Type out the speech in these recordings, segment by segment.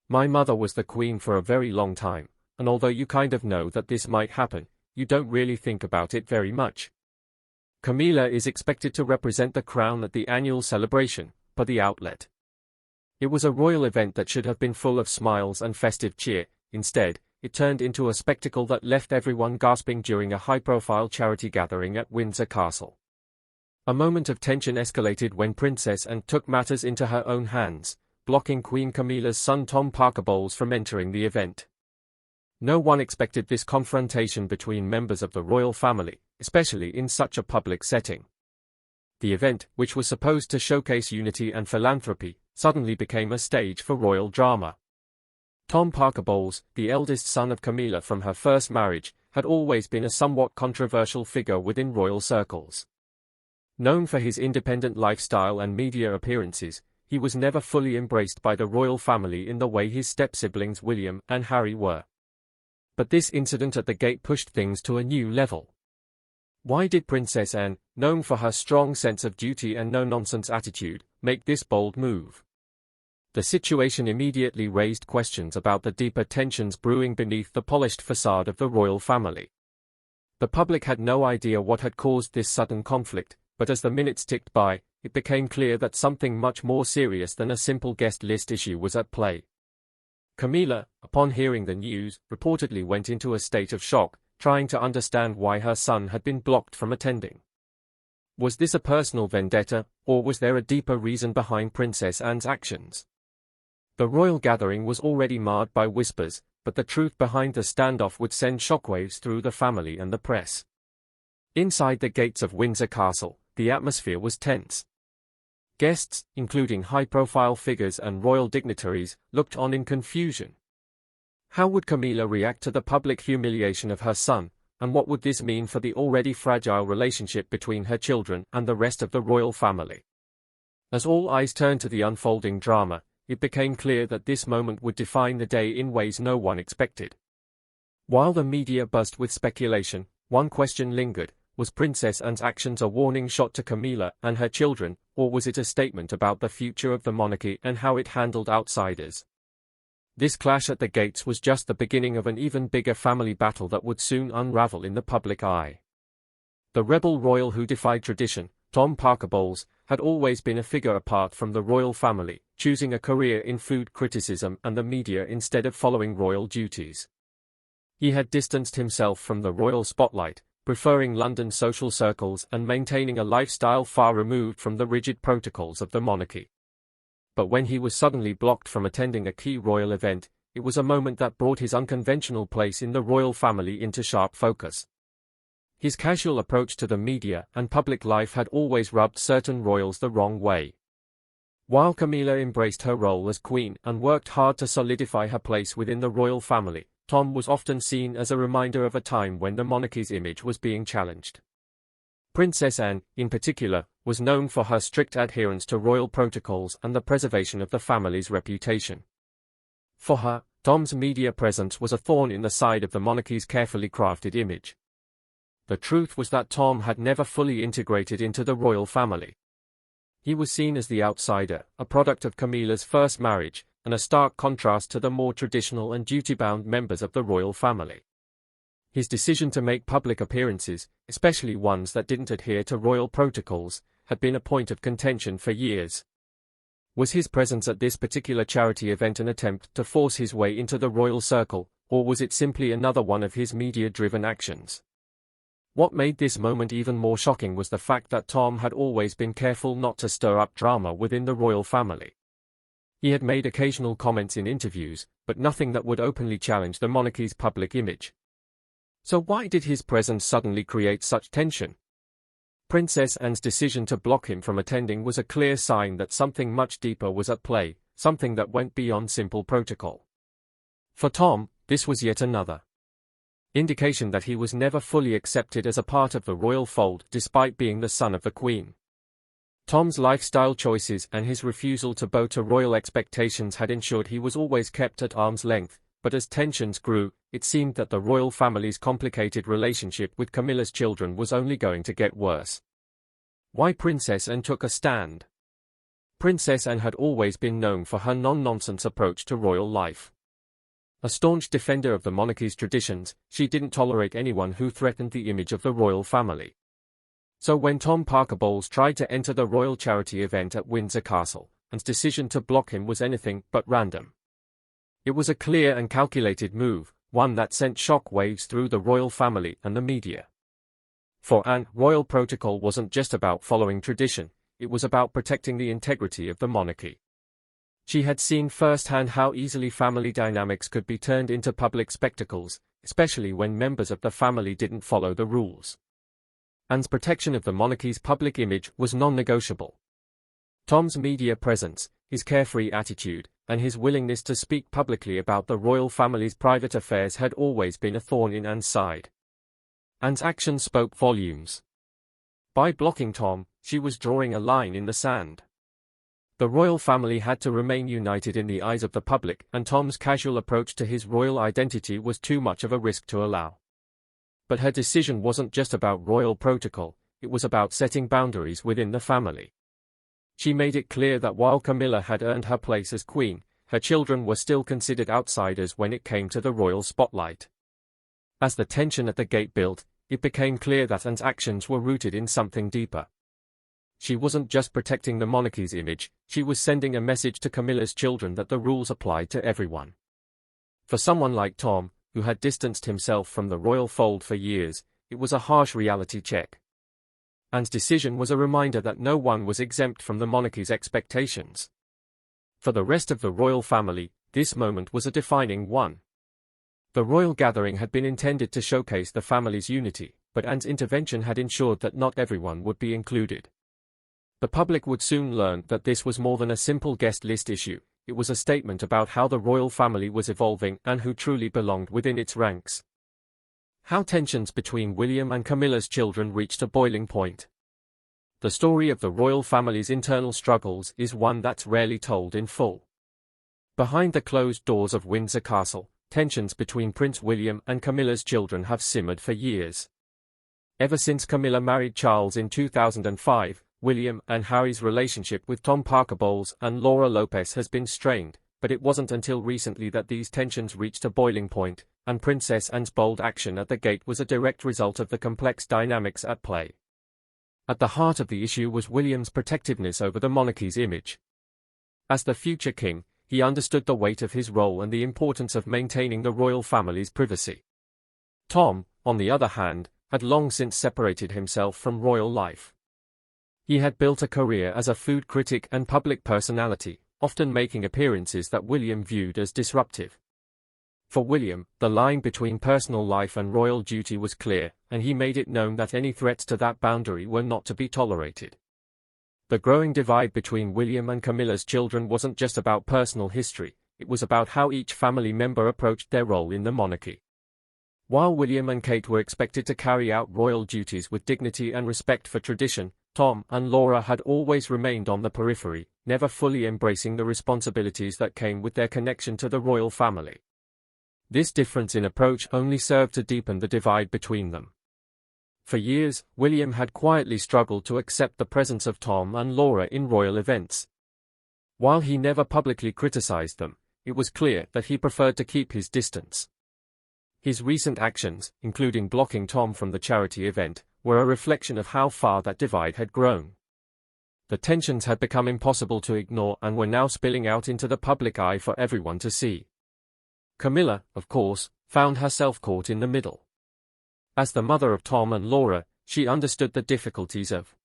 My mother was the queen for a very long time, and although you kind of know that this might happen, you don't really think about it very much. Camilla is expected to represent the crown at the annual celebration, but the outlet. It was a royal event that should have been full of smiles and festive cheer. Instead, it turned into a spectacle that left everyone gasping during a high-profile charity gathering at Windsor Castle. A moment of tension escalated when Princess Anne took matters into her own hands, blocking Queen Camilla's son Tom Parker Bowles from entering the event. No one expected this confrontation between members of the royal family, especially in such a public setting. The event, which was supposed to showcase unity and philanthropy, suddenly became a stage for royal drama. Tom Parker Bowles, the eldest son of Camilla from her first marriage, had always been a somewhat controversial figure within royal circles. Known for his independent lifestyle and media appearances, he was never fully embraced by the royal family in the way his step-siblings William and Harry were. But this incident at the gate pushed things to a new level. Why did Princess Anne, known for her strong sense of duty and no-nonsense attitude, make this bold move? The situation immediately raised questions about the deeper tensions brewing beneath the polished facade of the royal family. The public had no idea what had caused this sudden conflict, but as the minutes ticked by, it became clear that something much more serious than a simple guest list issue was at play. Camilla, upon hearing the news, reportedly went into a state of shock, trying to understand why her son had been blocked from attending. Was this a personal vendetta, or was there a deeper reason behind Princess Anne's actions? The royal gathering was already marred by whispers, but the truth behind the standoff would send shockwaves through the family and the press. Inside the gates of Windsor Castle, the atmosphere was tense. Guests, including high-profile figures and royal dignitaries, looked on in confusion. How would Camilla react to the public humiliation of her son, and what would this mean for the already fragile relationship between her children and the rest of the royal family? As all eyes turned to the unfolding drama, it became clear that this moment would define the day in ways no one expected. While the media buzzed with speculation, one question lingered: was Princess Anne's actions a warning shot to Camilla and her children, or was it a statement about the future of the monarchy and how it handled outsiders? This clash at the gates was just the beginning of an even bigger family battle that would soon unravel in the public eye. The rebel royal who defied tradition, Tom Parker Bowles, had always been a figure apart from the royal family, choosing a career in food criticism and the media instead of following royal duties. He had distanced himself from the royal spotlight, preferring London social circles and maintaining a lifestyle far removed from the rigid protocols of the monarchy. But when he was suddenly blocked from attending a key royal event, it was a moment that brought his unconventional place in the royal family into sharp focus. His casual approach to the media and public life had always rubbed certain royals the wrong way. While Camilla embraced her role as queen and worked hard to solidify her place within the royal family, Tom was often seen as a reminder of a time when the monarchy's image was being challenged. Princess Anne, in particular, was known for her strict adherence to royal protocols and the preservation of the family's reputation. For her, Tom's media presence was a thorn in the side of the monarchy's carefully crafted image. The truth was that Tom had never fully integrated into the royal family. He was seen as the outsider, a product of Camilla's first marriage, and a stark contrast to the more traditional and duty-bound members of the royal family. His decision to make public appearances, especially ones that didn't adhere to royal protocols, had been a point of contention for years. Was his presence at this particular charity event an attempt to force his way into the royal circle, or was it simply another one of his media-driven actions? What made this moment even more shocking was the fact that Tom had always been careful not to stir up drama within the royal family. He had made occasional comments in interviews, but nothing that would openly challenge the monarchy's public image. So why did his presence suddenly create such tension? Princess Anne's decision to block him from attending was a clear sign that something much deeper was at play, something that went beyond simple protocol. For Tom, this was yet another indication that he was never fully accepted as a part of the royal fold despite being the son of the Queen. Tom's lifestyle choices and his refusal to bow to royal expectations had ensured he was always kept at arm's length, but as tensions grew, it seemed that the royal family's complicated relationship with Camilla's children was only going to get worse. Why Princess Anne took a stand? Princess Anne had always been known for her non-nonsense approach to royal life. A staunch defender of the monarchy's traditions, she didn't tolerate anyone who threatened the image of the royal family. So when Tom Parker Bowles tried to enter the royal charity event at Windsor Castle, Anne's decision to block him was anything but random. It was a clear and calculated move, one that sent shock waves through the royal family and the media. For Anne, royal protocol wasn't just about following tradition, it was about protecting the integrity of the monarchy. She had seen firsthand how easily family dynamics could be turned into public spectacles, especially when members of the family didn't follow the rules. Anne's protection of the monarchy's public image was non-negotiable. Tom's media presence, his carefree attitude, and his willingness to speak publicly about the royal family's private affairs had always been a thorn in Anne's side. Anne's actions spoke volumes. By blocking Tom, she was drawing a line in the sand. The royal family had to remain united in the eyes of the public, and Tom's casual approach to his royal identity was too much of a risk to allow. But her decision wasn't just about royal protocol, it was about setting boundaries within the family. She made it clear that while Camilla had earned her place as queen, her children were still considered outsiders when it came to the royal spotlight. As the tension at the gate built, it became clear that Anne's actions were rooted in something deeper. She wasn't just protecting the monarchy's image, she was sending a message to Camilla's children that the rules applied to everyone. For someone like Tom, who had distanced himself from the royal fold for years, it was a harsh reality check. Anne's decision was a reminder that no one was exempt from the monarchy's expectations. For the rest of the royal family, this moment was a defining one. The royal gathering had been intended to showcase the family's unity, but Anne's intervention had ensured that not everyone would be included. The public would soon learn that this was more than a simple guest list issue, it was a statement about how the royal family was evolving and who truly belonged within its ranks. How tensions between William and Camilla's children reached a boiling point. The story of the royal family's internal struggles is one that's rarely told in full. Behind the closed doors of Windsor Castle, tensions between Prince William and Camilla's children have simmered for years. Ever since Camilla married Charles in 2005, William and Harry's relationship with Tom Parker Bowles and Laura Lopez has been strained, but it wasn't until recently that these tensions reached a boiling point, and Princess Anne's bold action at the gate was a direct result of the complex dynamics at play. At the heart of the issue was William's protectiveness over the monarchy's image. As the future king, he understood the weight of his role and the importance of maintaining the royal family's privacy. Tom, on the other hand, had long since separated himself from royal life. He had built a career as a food critic and public personality, often making appearances that William viewed as disruptive. For William, the line between personal life and royal duty was clear, and he made it known that any threats to that boundary were not to be tolerated. The growing divide between William and Camilla's children wasn't just about personal history, it was about how each family member approached their role in the monarchy. While William and Kate were expected to carry out royal duties with dignity and respect for tradition, Tom and Laura had always remained on the periphery, never fully embracing the responsibilities that came with their connection to the royal family. This difference in approach only served to deepen the divide between them. For years, William had quietly struggled to accept the presence of Tom and Laura in royal events. While he never publicly criticized them, it was clear that he preferred to keep his distance. His recent actions, including blocking Tom from the charity event, were a reflection of how far that divide had grown. The tensions had become impossible to ignore and were now spilling out into the public eye for everyone to see. Camilla, of course, found herself caught in the middle. As the mother of Tom and Laura, she understood the difficulties of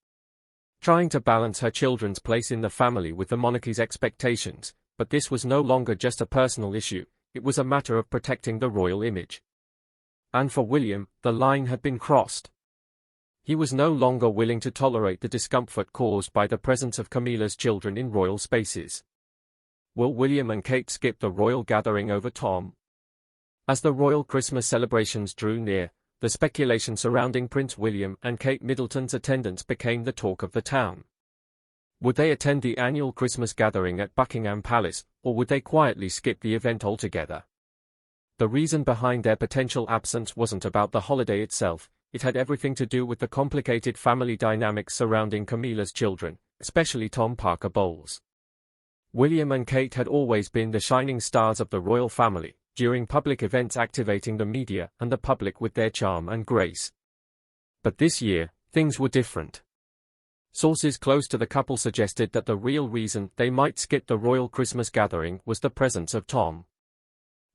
trying to balance her children's place in the family with the monarchy's expectations, but this was no longer just a personal issue, it was a matter of protecting the royal image. And for William, the line had been crossed. He was no longer willing to tolerate the discomfort caused by the presence of Camilla's children in royal spaces. Will William and Kate skip the royal gathering over Tom? As the royal Christmas celebrations drew near, the speculation surrounding Prince William and Kate Middleton's attendance became the talk of the town. Would they attend the annual Christmas gathering at Buckingham Palace, or would they quietly skip the event altogether? The reason behind their potential absence wasn't about the holiday itself, it had everything to do with the complicated family dynamics surrounding Camilla's children, especially Tom Parker Bowles. William and Kate had always been the shining stars of the royal family, during public events activating the media and the public with their charm and grace. But this year, things were different. Sources close to the couple suggested that the real reason they might skip the royal Christmas gathering was the presence of Tom.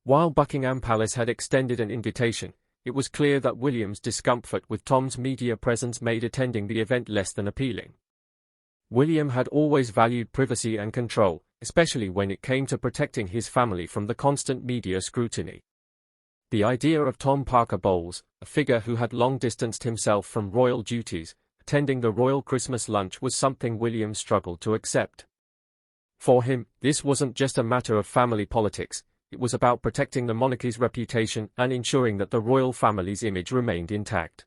While Buckingham Palace had extended an invitation, it was clear that William's discomfort with Tom's media presence made attending the event less than appealing. William had always valued privacy and control, especially when it came to protecting his family from the constant media scrutiny. The idea of Tom Parker Bowles, a figure who had long distanced himself from royal duties, attending the royal Christmas lunch was something William struggled to accept. For him, this wasn't just a matter of family politics, it was about protecting the monarchy's reputation and ensuring that the royal family's image remained intact.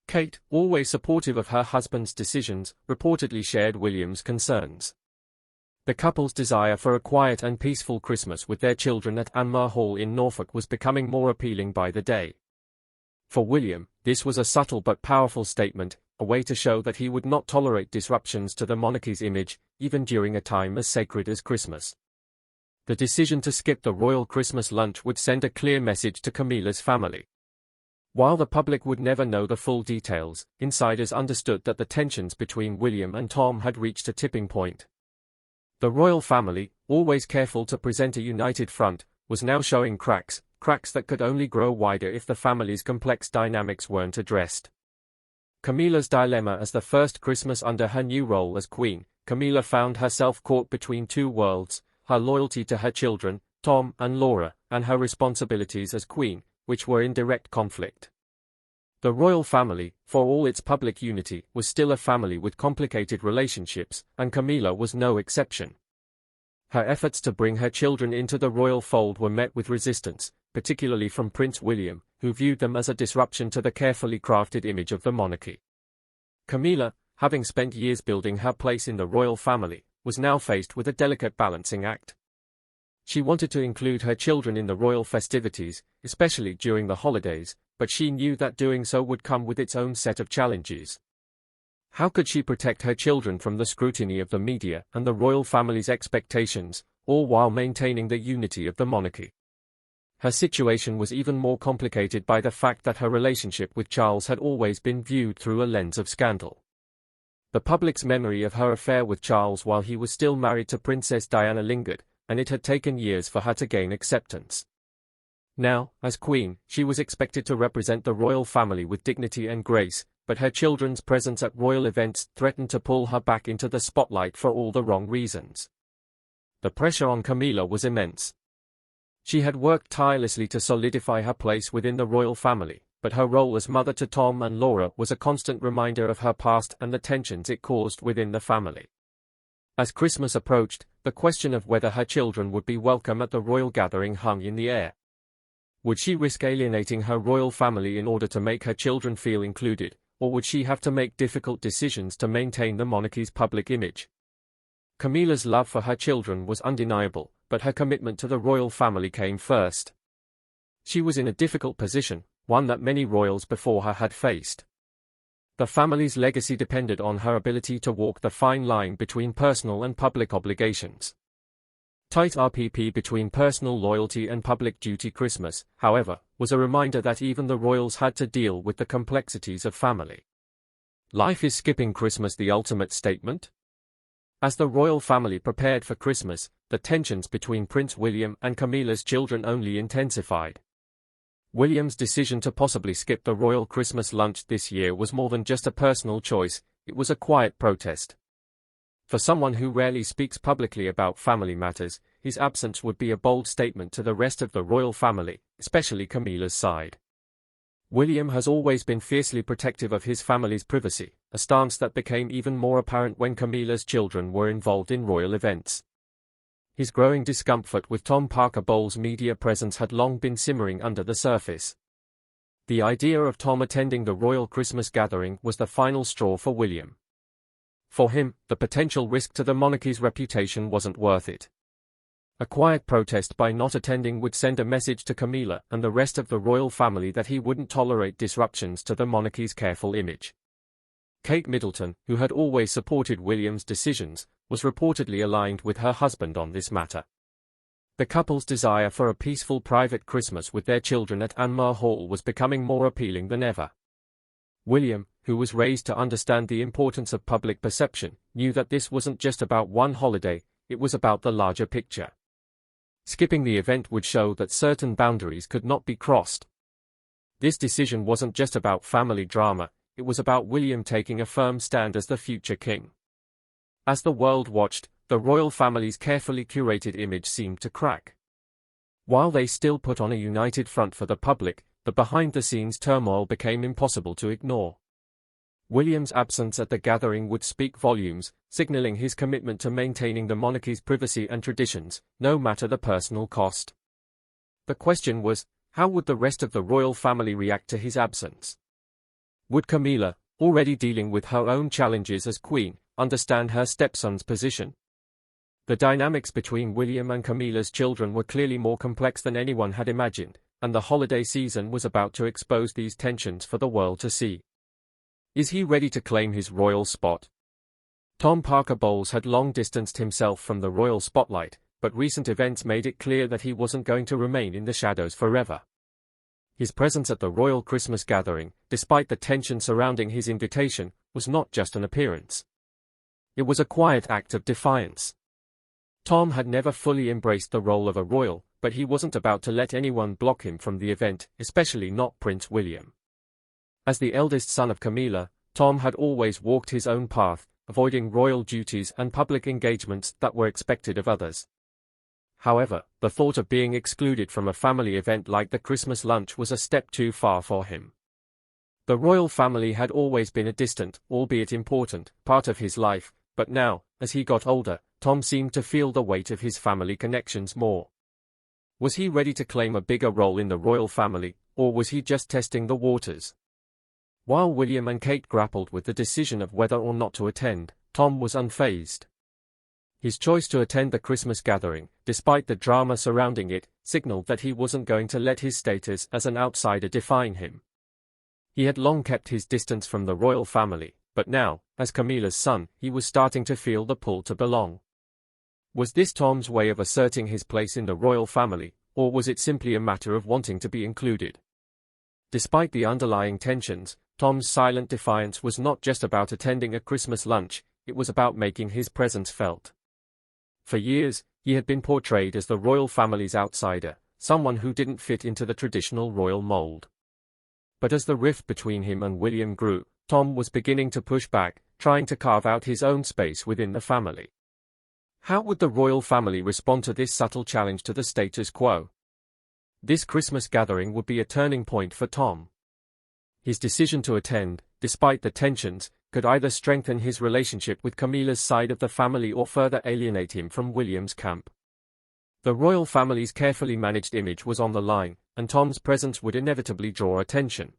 Kate, always supportive of her husband's decisions, reportedly shared William's concerns. The couple's desire for a quiet and peaceful Christmas with their children at Anmer Hall in Norfolk was becoming more appealing by the day. For William, this was a subtle but powerful statement, a way to show that he would not tolerate disruptions to the monarchy's image, even during a time as sacred as Christmas. The decision to skip the royal Christmas lunch would send a clear message to Camilla's family. While the public would never know the full details, insiders understood that the tensions between William and Tom had reached a tipping point. The royal family, always careful to present a united front, was now showing cracks that could only grow wider if the family's complex dynamics weren't addressed. Camilla's dilemma as the first Christmas under her new role as Queen, Camilla found herself caught between two worlds, her loyalty to her children, Tom and Laura, and her responsibilities as Queen, which were in direct conflict. The royal family, for all its public unity, was still a family with complicated relationships, and Camilla was no exception. Her efforts to bring her children into the royal fold were met with resistance, particularly from Prince William, who viewed them as a disruption to the carefully crafted image of the monarchy. Camilla, having spent years building her place in the royal family, was now faced with a delicate balancing act. She wanted to include her children in the royal festivities, especially during the holidays, but she knew that doing so would come with its own set of challenges. How could she protect her children from the scrutiny of the media and the royal family's expectations, all while maintaining the unity of the monarchy? Her situation was even more complicated by the fact that her relationship with Charles had always been viewed through a lens of scandal. The public's memory of her affair with Charles while he was still married to Princess Diana lingered, and it had taken years for her to gain acceptance. Now, as Queen, she was expected to represent the royal family with dignity and grace, but her children's presence at royal events threatened to pull her back into the spotlight for all the wrong reasons. The pressure on Camilla was immense. She had worked tirelessly to solidify her place within the royal family, but her role as mother to Tom and Laura was a constant reminder of her past and the tensions it caused within the family. As Christmas approached, the question of whether her children would be welcome at the royal gathering hung in the air. Would she risk alienating her royal family in order to make her children feel included, or would she have to make difficult decisions to maintain the monarchy's public image? Camilla's love for her children was undeniable, but her commitment to the royal family came first. She was in a difficult position, one that many royals before her had faced. The family's legacy depended on her ability to walk the fine line between personal and public obligations. Tight RPP between personal loyalty and public duty. Christmas, however, was a reminder that even the royals had to deal with the complexities of family life. Is skipping Christmas the ultimate statement? As the royal family prepared for Christmas, the tensions between Prince William and Camilla's children only intensified. William's decision to possibly skip the royal Christmas lunch this year was more than just a personal choice, it was a quiet protest. For someone who rarely speaks publicly about family matters, his absence would be a bold statement to the rest of the royal family, especially Camilla's side. William has always been fiercely protective of his family's privacy, a stance that became even more apparent when Camilla's children were involved in royal events. His growing discomfort with Tom Parker Bowles' media presence had long been simmering under the surface. The idea of Tom attending the royal Christmas gathering was the final straw for William. For him, the potential risk to the monarchy's reputation wasn't worth it. A quiet protest by not attending would send a message to Camilla and the rest of the royal family that he wouldn't tolerate disruptions to the monarchy's careful image. Kate Middleton, who had always supported William's decisions, was reportedly aligned with her husband on this matter. The couple's desire for a peaceful private Christmas with their children at Anmar Hall was becoming more appealing than ever. William, who was raised to understand the importance of public perception, knew that this wasn't just about one holiday, it was about the larger picture. Skipping the event would show that certain boundaries could not be crossed. This decision wasn't just about family drama, it was about William taking a firm stand as the future king. As the world watched, the royal family's carefully curated image seemed to crack. While they still put on a united front for the public, the behind-the-scenes turmoil became impossible to ignore. William's absence at the gathering would speak volumes, signaling his commitment to maintaining the monarchy's privacy and traditions, no matter the personal cost. The question was, how would the rest of the royal family react to his absence? Would Camilla, already dealing with her own challenges as queen, understand her stepson's position? The dynamics between William and Camilla's children were clearly more complex than anyone had imagined, and the holiday season was about to expose these tensions for the world to see. Is he ready to claim his royal spot? Tom Parker Bowles had long distanced himself from the royal spotlight, but recent events made it clear that he wasn't going to remain in the shadows forever. His presence at the royal Christmas gathering, despite the tension surrounding his invitation, was not just an appearance. It was a quiet act of defiance. Tom had never fully embraced the role of a royal, but he wasn't about to let anyone block him from the event, especially not Prince William. As the eldest son of Camilla, Tom had always walked his own path, avoiding royal duties and public engagements that were expected of others. However, the thought of being excluded from a family event like the Christmas lunch was a step too far for him. The royal family had always been a distant, albeit important, part of his life, but now, as he got older, Tom seemed to feel the weight of his family connections more. Was he ready to claim a bigger role in the royal family, or was he just testing the waters? While William and Kate grappled with the decision of whether or not to attend, Tom was unfazed. His choice to attend the Christmas gathering, despite the drama surrounding it, signaled that he wasn't going to let his status as an outsider define him. He had long kept his distance from the royal family, but now, as Camilla's son, he was starting to feel the pull to belong. Was this Tom's way of asserting his place in the royal family, or was it simply a matter of wanting to be included? Despite the underlying tensions, Tom's silent defiance was not just about attending a Christmas lunch, it was about making his presence felt. For years, he had been portrayed as the royal family's outsider, someone who didn't fit into the traditional royal mold. But as the rift between him and William grew, Tom was beginning to push back, trying to carve out his own space within the family. How would the royal family respond to this subtle challenge to the status quo? This Christmas gathering would be a turning point for Tom. His decision to attend, despite the tensions, could either strengthen his relationship with Camilla's side of the family or further alienate him from William's camp. The royal family's carefully managed image was on the line, and Tom's presence would inevitably draw attention.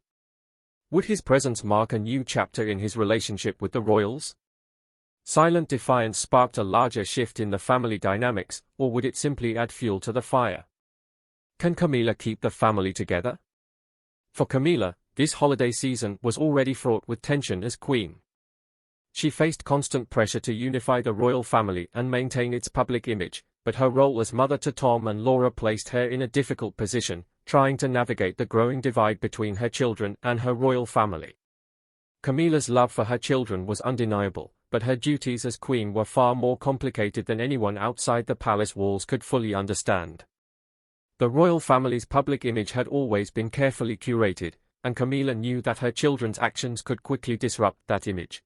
Would his presence mark a new chapter in his relationship with the royals? Silent defiance sparked a larger shift in the family dynamics, or would it simply add fuel to the fire? Can Camilla keep the family together? For Camilla, this holiday season was already fraught with tension as queen. She faced constant pressure to unify the royal family and maintain its public image, but her role as mother to Tom and Laura placed her in a difficult position, trying to navigate the growing divide between her children and her royal family. Camilla's love for her children was undeniable, but her duties as queen were far more complicated than anyone outside the palace walls could fully understand. The royal family's public image had always been carefully curated, and Camilla knew that her children's actions could quickly disrupt that image.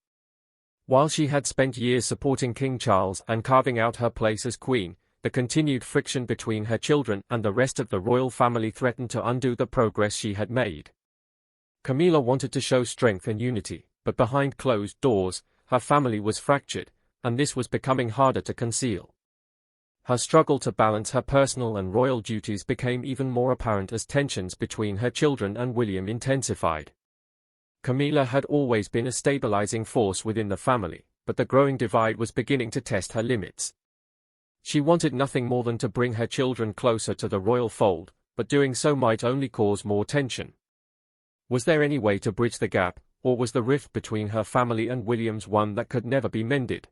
While she had spent years supporting King Charles and carving out her place as queen, the continued friction between her children and the rest of the royal family threatened to undo the progress she had made. Camilla wanted to show strength and unity, but behind closed doors, her family was fractured, and this was becoming harder to conceal. Her struggle to balance her personal and royal duties became even more apparent as tensions between her children and William intensified. Camilla had always been a stabilizing force within the family, but the growing divide was beginning to test her limits. She wanted nothing more than to bring her children closer to the royal fold, but doing so might only cause more tension. Was there any way to bridge the gap, or was the rift between her family and William's one that could never be mended?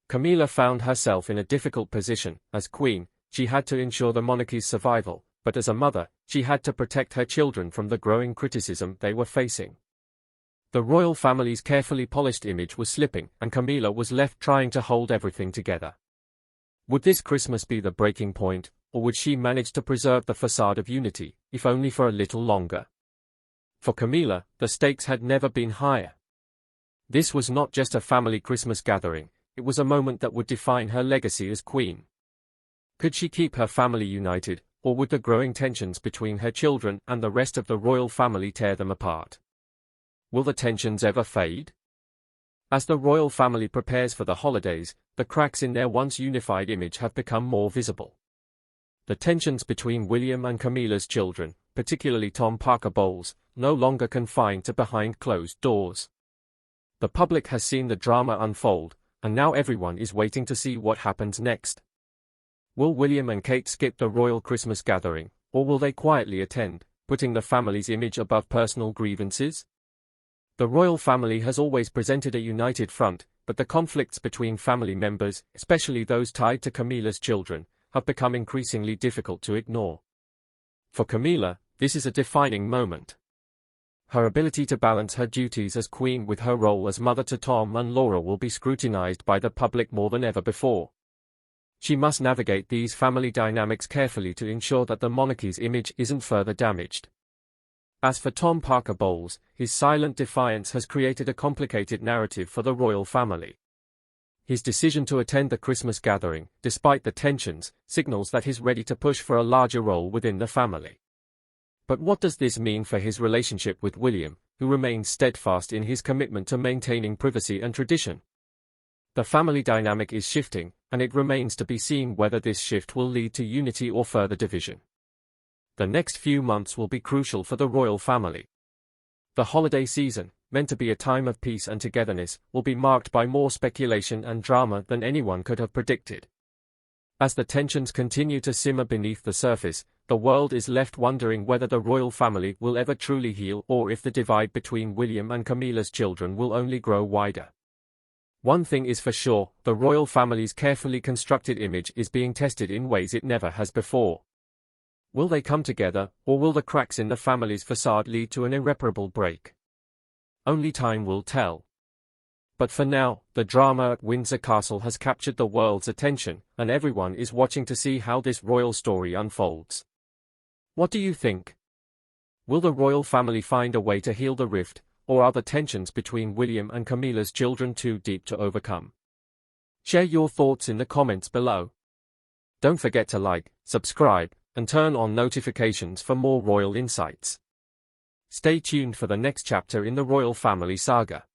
Camilla found herself in a difficult position. As queen, she had to ensure the monarchy's survival, but as a mother, she had to protect her children from the growing criticism they were facing. The royal family's carefully polished image was slipping, and Camilla was left trying to hold everything together. Would this Christmas be the breaking point, or would she manage to preserve the facade of unity, if only for a little longer? For Camilla, the stakes had never been higher. This was not just a family Christmas gathering, it was a moment that would define her legacy as queen. Could she keep her family united, or would the growing tensions between her children and the rest of the royal family tear them apart? Will the tensions ever fade? As the royal family prepares for the holidays, the cracks in their once unified image have become more visible. The tensions between William and Camilla's children, particularly Tom Parker Bowles, no longer confined to behind closed doors. The public has seen the drama unfold, and now everyone is waiting to see what happens next. Will William and Kate skip the royal Christmas gathering, or will they quietly attend, putting the family's image above personal grievances? The royal family has always presented a united front, but the conflicts between family members, especially those tied to Camilla's children, have become increasingly difficult to ignore. For Camilla, this is a defining moment. Her ability to balance her duties as queen with her role as mother to Tom and Laura will be scrutinized by the public more than ever before. She must navigate these family dynamics carefully to ensure that the monarchy's image isn't further damaged. As for Tom Parker Bowles, his silent defiance has created a complicated narrative for the royal family. His decision to attend the Christmas gathering, despite the tensions, signals that he's ready to push for a larger role within the family. But what does this mean for his relationship with William, who remains steadfast in his commitment to maintaining privacy and tradition? The family dynamic is shifting, and it remains to be seen whether this shift will lead to unity or further division. The next few months will be crucial for the royal family. The holiday season, meant to be a time of peace and togetherness, will be marked by more speculation and drama than anyone could have predicted. As the tensions continue to simmer beneath the surface, the world is left wondering whether the royal family will ever truly heal or if the divide between William and Camilla's children will only grow wider. One thing is for sure, the royal family's carefully constructed image is being tested in ways it never has before. Will they come together, or will the cracks in the family's facade lead to an irreparable break? Only time will tell. But for now, the drama at Windsor Castle has captured the world's attention, and everyone is watching to see how this royal story unfolds. What do you think? Will the royal family find a way to heal the rift, or are the tensions between William and Camilla's children too deep to overcome? Share your thoughts in the comments below. Don't forget to like, subscribe, and turn on notifications for more royal insights. Stay tuned for the next chapter in the royal family saga.